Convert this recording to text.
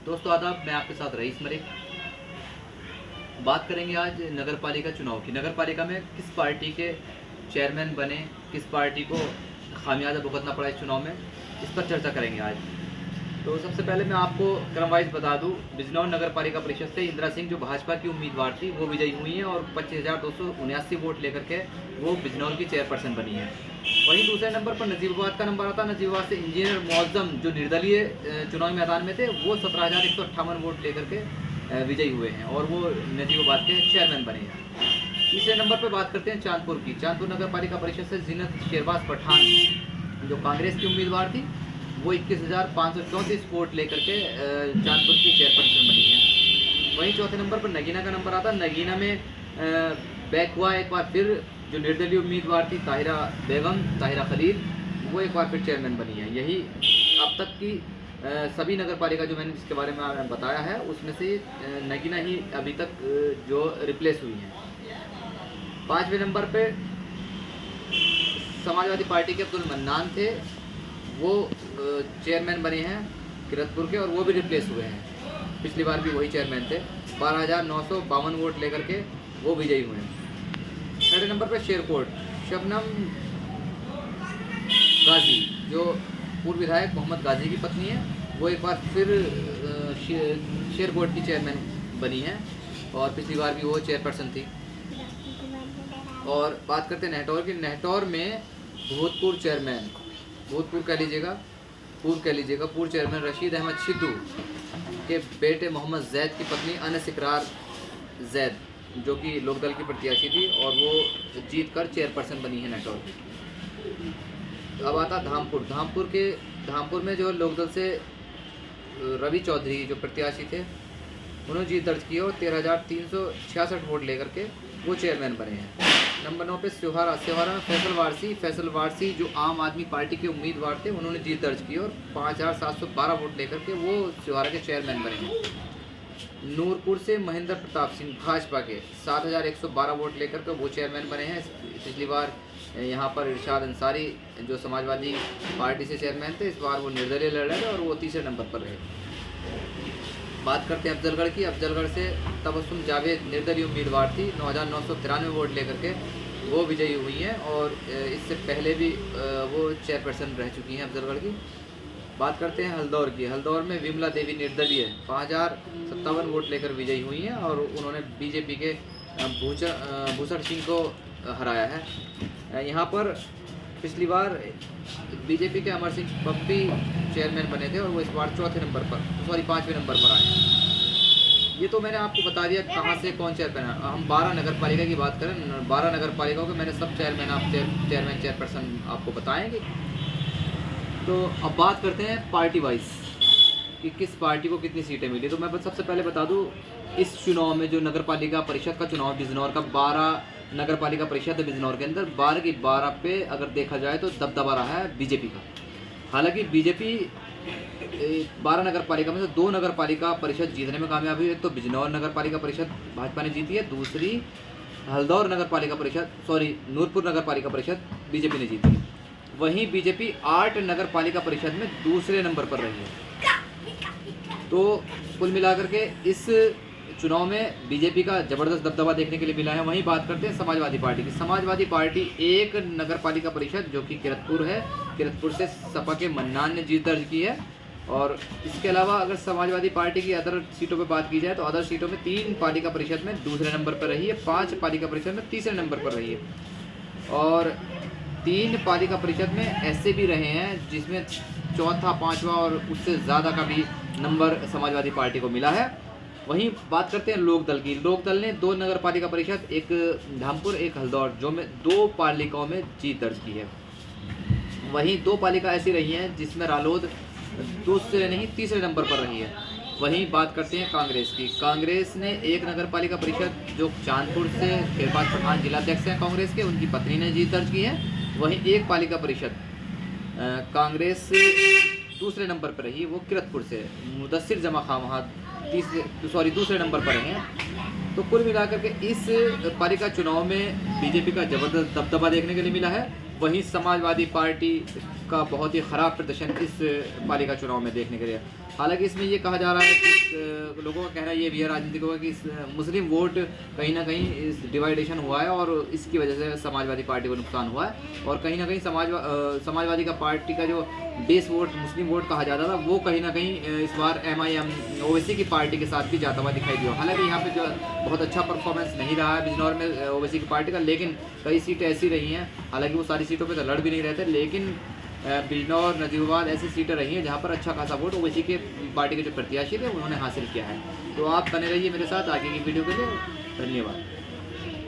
दोस्तों आदाब, मैं आपके साथ रईस मलिक। बात करेंगे आज नगर पालिका चुनाव की। नगर पालिका में किस पार्टी के चेयरमैन बने, किस पार्टी को खामियाजा भुगतना पड़ा इस चुनाव में, इस पर चर्चा करेंगे आज। तो सबसे पहले मैं आपको क्रम वाइज बता दूं, बिजनौर नगर पालिका परिषद से इंदिरा सिंह जो भाजपा की उम्मीदवार थी वो विजयी हुई हैं और 25,279 वोट लेकर के वो बिजनौर की चेयरपर्सन बनी है। वहीं दूसरे नंबर पर नजीबाबाद का नंबर आता। नजीबाबाद से इंजीनियर मुअज्जम जो निर्दलीय चुनावी मैदान में थे वो 17,158 वोट लेकर के विजयी हुए हैं और वो नजीबाबाद के चेयरमैन बने हैं। तीसरे नंबर पर बात करते हैं चांदपुर की। चांदपुर नगर पालिका परिषद से जीनत शेरबाज पठान जो कांग्रेस की उम्मीदवार थी वो 21,534 वोट लेकर के चांदपुर की चेयरपर्सन बनी है। वहीं चौथे नंबर पर नगीना का नंबर आता। नगीना में बैक हुआ एक बार फिर जो निर्दलीय उम्मीदवार थी ताहिरा खलील, वो एक बार फिर चेयरमैन बनी है। यही अब तक की सभी नगर पालिका जो मैंने जिसके बारे में बताया है उसमें से नगीना ही अभी तक जो रिप्लेस हुई है। पाँचवें नंबर पे समाजवादी पार्टी के अब्दुल मन्नान थे, वो चेयरमैन बने हैं किरतपुर के और वो भी रिप्लेस हुए हैं। पिछली बार भी वही चेयरमैन थे। 12,952 वोट लेकर के वो विजयी हुए हैं। छठे नंबर पर शेरकोट शबनम गाजी जो पूर्व विधायक मोहम्मद गाजी की पत्नी है, वो एक बार फिर शेरकोट की चेयरमैन बनी है और पिछली बार भी वो चेयरपर्सन थी। और बात करते हैं नेहटौर की। नेहटौर में भूतपूर्व चेयरमैन, भूतपूर्व कह लीजिएगा, पूर्व चेयरमैन रशीद अहमद सिद्धू के बेटे मोहम्मद जैद की पत्नी अनस इकरार जैद जो कि लोकदल की प्रत्याशी थी और वो जीत कर चेयरपर्सन बनी है नेहटौर की। अब आता धामपुर में जो लोकदल से रवि चौधरी जो प्रत्याशी थे उन्होंने जीत दर्ज की और 13,366 वोट लेकर के वो चेयरमैन बने हैं। नंबर 9 पे सिहारा में फैसल वारसी जो आम आदमी पार्टी के उम्मीदवार थे उन्होंने जीत दर्ज की और 5,712 वोट लेकर के वो सिहारा के चेयरमैन बने हैं। नूरपुर से महेंद्र प्रताप सिंह भाजपा के 7,112 वोट लेकर के वो चेयरमैन बने हैं। पिछली बार यहाँ पर इरशाद अंसारी जो समाजवादी पार्टी से चेयरमैन थे, इस बार वो निर्दलीय लड़ रहे थे और वो तीसरे नंबर पर रहे। बात करते हैं अफजलगढ़ की। अफजलगढ़ से तबस्सुम जावेद निर्दलीय उम्मीदवार थी, 9,993 वोट लेकर के वो विजयी हुई हैं और इससे पहले भी वो चेयरपर्सन रह चुकी हैं अफजलगढ़ की। बात करते हैं हल्दौर की। हल्दौर में विमला देवी निर्दलीय 5,057 वोट लेकर विजयी हुई हैं और उन्होंने बीजेपी के भूषण सिंह को हराया है। यहाँ पर पिछली बार बीजेपी के अमर सिंह पप्पी चेयरमैन बने थे और वो इस बार पाँचवें नंबर पर आए हैं। ये तो मैंने आपको बता दिया कहाँ से कौन चेयरमैन है। हम 12 नगर पालिका की बात करें, 12 नगर पालिकाओं के मैंने सब चेयरपर्सन आपको बताएंगे। तो अब बात करते हैं पार्टी वाइज कि किस पार्टी को कितनी सीटें मिली। तो मैं सबसे पहले बता दूं, इस चुनाव में जो नगर पालिका परिषद का चुनाव बिजनौर का 12 नगर पालिका परिषद है बिजनौर के अंदर, 12 की 12 पे अगर देखा जाए तो दबदबा रहा है बीजेपी का। हालांकि बीजेपी 12 नगर पालिका में से 2 नगर पालिका परिषद जीतने में कामयाब हुई। एक तो बिजनौर नगर पालिका परिषद भाजपा ने जीती है, दूसरी हल्दौर नगर पालिका परिषद नूरपुर नगर पालिका परिषद बीजेपी ने जीती है। वहीं बीजेपी 8 नगर पालिका परिषद में दूसरे नंबर पर रही है। तो कुल मिलाकर के इस चुनाव में बीजेपी का ज़बरदस्त दबदबा देखने के लिए मिला है। वहीं बात करते हैं समाजवादी पार्टी की। समाजवादी पार्टी 1 नगर पालिका परिषद जो कि किरतपुर है, किरतपुर से सपा के मन्नान ने जीत दर्ज की है। और इसके अलावा अगर समाजवादी पार्टी की अदर सीटों पर बात की जाए तो अदर सीटों में 3 पालिका परिषद में दूसरे नंबर पर रही है, 5 पालिका परिषद में तीसरे नंबर पर रही है और 3 पालिका परिषद में ऐसे भी रहे हैं जिसमें चौथा, 5वां और उससे ज़्यादा का भी नंबर समाजवादी पार्टी को मिला है। वहीं बात करते हैं लोकदल की। लोकदल ने 2 नगर पालिका परिषद, एक धामपुर एक हल्दौर, जो में 2 पालिकाओं में जीत दर्ज की है। वहीं 2 पालिका ऐसी रही हैं जिसमें रालोद दूसरे नहीं तीसरे नंबर पर रही है। वहीं बात करते हैं कांग्रेस की। कांग्रेस ने 1 नगर पालिका परिषद जो चांदपुर से शेरबाज पठान जिलाध्यक्ष हैं कांग्रेस के, उनकी पत्नी ने जीत दर्ज की है। वहीं 1 पालिका परिषद कांग्रेस दूसरे नंबर पर रही, वो किरतपुर से मुदस्सिर जमा खां वहाँ दूसरे नंबर पर रहे हैं। तो कुल मिलाकर के इस पालिका चुनाव में बीजेपी का ज़बरदस्त दबदबा देखने के लिए मिला है। वहीं समाजवादी पार्टी का बहुत ही ख़राब प्रदर्शन इस पालिका चुनाव में देखने के लिए हालांकि इसमें ये कहा जा रहा है कि लोगों का कहना ये भी है, राजनीतिकों का, कि मुस्लिम वोट कहीं ना कहीं इस डिवाइडेशन हुआ है और इसकी वजह से समाजवादी पार्टी को नुकसान हुआ है। और कहीं ना कहीं समाजवादी का पार्टी का जो बेस वोट मुस्लिम वोट कहा जाता था वो कहीं ना कहीं इस बार MIM ओवैसी की पार्टी के साथ भी जाता हुआ दिखाई दिया। हालांकि यहाँ पे जो बहुत अच्छा परफॉर्मेंस नहीं रहा है बिजनौर में ओवैसी की पार्टी का, लेकिन कई सीटें ऐसी रही हैं, हालांकि वो सारी सीटों पर तो लड़ भी नहीं रहते, लेकिन बिजनौर नजीबाबाद ऐसी सीटें रही हैं जहाँ पर अच्छा खासा वोट ओवैसी के पार्टी के जो प्रत्याशी थे उन्होंने हासिल किया है। तो आप बने रहिए मेरे साथ आगे की वीडियो के लिए। धन्यवाद।